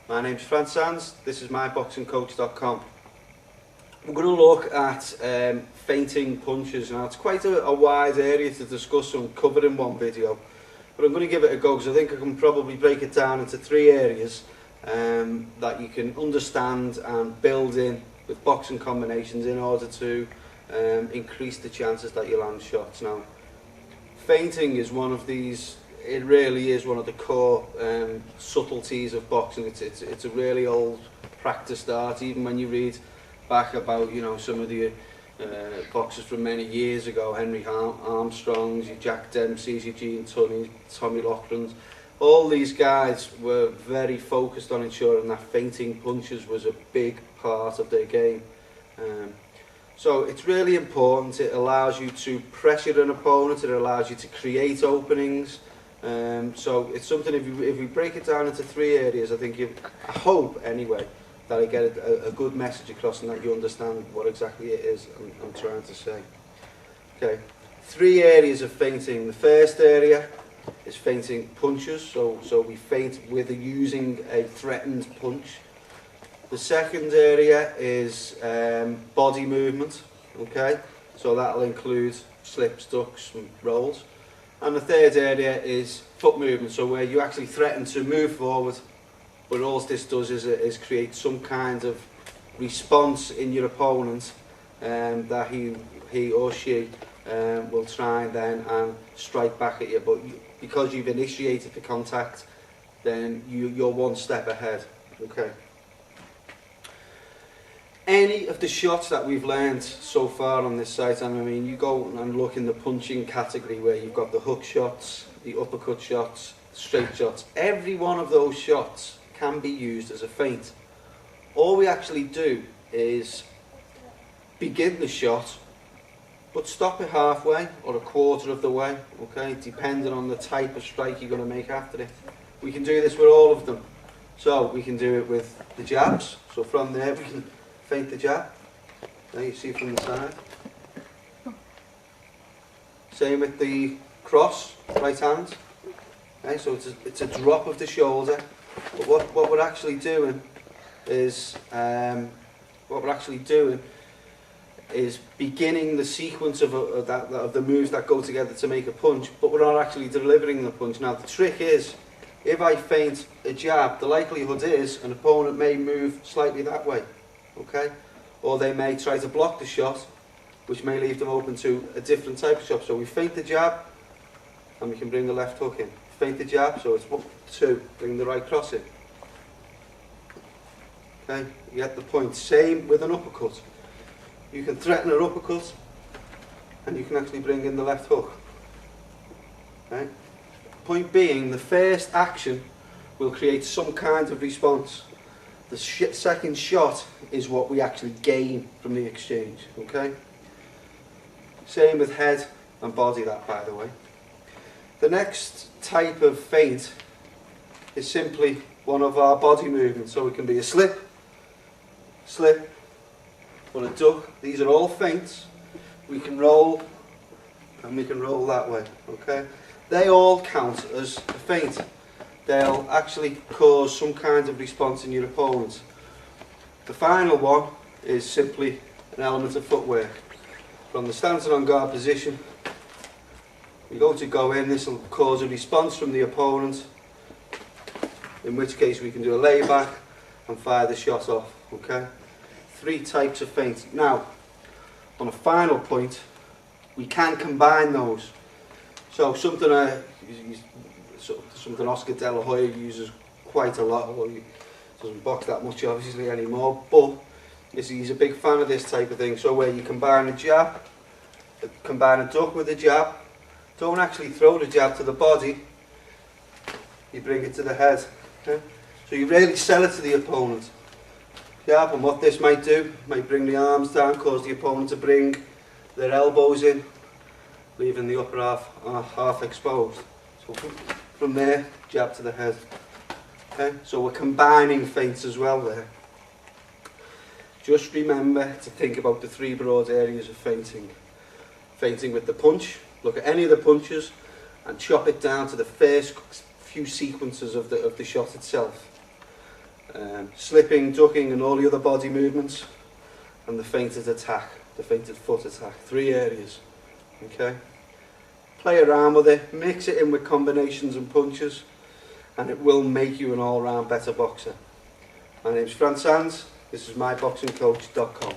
My name's Franz, this is myboxingcoach.com. We're going to look at feinting punches. Now it's quite a wide area to discuss and cover in one video, but I'm going to give it a go because I think I can probably break it down into three areas that you can understand and build in with boxing combinations in order to increase the chances that you land shots. Now, feinting is one of these. It really is one of the core subtleties of boxing. It's a really old practiced art. Even when you read back about some of the boxers from many years ago, Henry Armstrongs, your Jack Dempsey's, your Gene Tunney's, Tommy Loughran's, all these guys were very focused on ensuring that feinting punches was a big part of their game. So it's really important. It allows you to pressure an opponent, it allows you to create openings. So it's something, if we break it down into three areas, I hope anyway, that I get a good message across and that you understand what exactly it is I'm trying to say. Okay, three areas of feinting. The first area is feinting punches, so we feint with using a threatened punch. The second area is body movement, okay, so that'll include slips, ducks and rolls. And the third area is foot movement, so where you actually threaten to move forward, but all this does is create some kind of response in your opponent that he or she will try then and strike back at you. But because you've initiated the contact, then you're one step ahead. Okay. Any of the shots that we've learned so far on this site, and I mean, you go and look in the punching category where you've got the hook shots, the uppercut shots, straight shots, every one of those shots can be used as a feint. All we actually do is begin the shot, but stop it halfway or a quarter of the way, okay, depending on the type of strike you're going to make after it. We can do this with all of them. So we can do it with the jabs, so from there we can feint the jab, now you see from the side. Same with the cross, right hand. Okay, so it's a drop of the shoulder. But what we're actually doing is beginning the sequence of the moves that go together to make a punch, but we're not actually delivering the punch. Now the trick is, if I feint a jab, the likelihood is an opponent may move slightly that way. Okay, or they may try to block the shot, which may leave them open to a different type of shot. So we feint the jab, and we can bring the left hook in. Feint the jab, so it's 1, 2, bring the right cross in. Okay, you get the point. Same with an uppercut. You can threaten an uppercut, and you can actually bring in the left hook. Okay. Point being, the first action will create some kind of response. The second shot is what we actually gain from the exchange, okay? Same with head and body, that by the way. The next type of feint is simply one of our body movements. So it can be a slip, or a duck. These are all feints. We can roll, and we can roll that way, okay? They all count as a feint. They'll actually cause some kind of response in your opponent. The final one is simply an element of footwork. From the stance and on guard position, we go in, this will cause a response from the opponent, in which case we can do a layback and fire the shot off, okay? Three types of feints. Now, on a final point, we can combine those. So something Oscar De La Hoya uses quite a lot, although he doesn't box that much obviously anymore, but he's a big fan of this type of thing. So where you combine a jab, combine a duck with a jab, don't actually throw the jab to the body, you bring it to the head. Okay? So you really sell it to the opponent. Jab, and what this might do, might bring the arms down, cause the opponent to bring their elbows in, leaving the upper half exposed. So from there, jab to the head. Okay, so we're combining feints as well there. Just remember to think about the three broad areas of feinting. Feinting with the punch, look at any of the punches and chop it down to the first few sequences of the shot itself. slipping, ducking and all the other body movements, and the feinted attack, the feinted foot attack. 3 areas. Okay? Play around with it, mix it in with combinations and punches, and it will make you an all-round better boxer. My name's Fran Sands, this is myboxingcoach.com.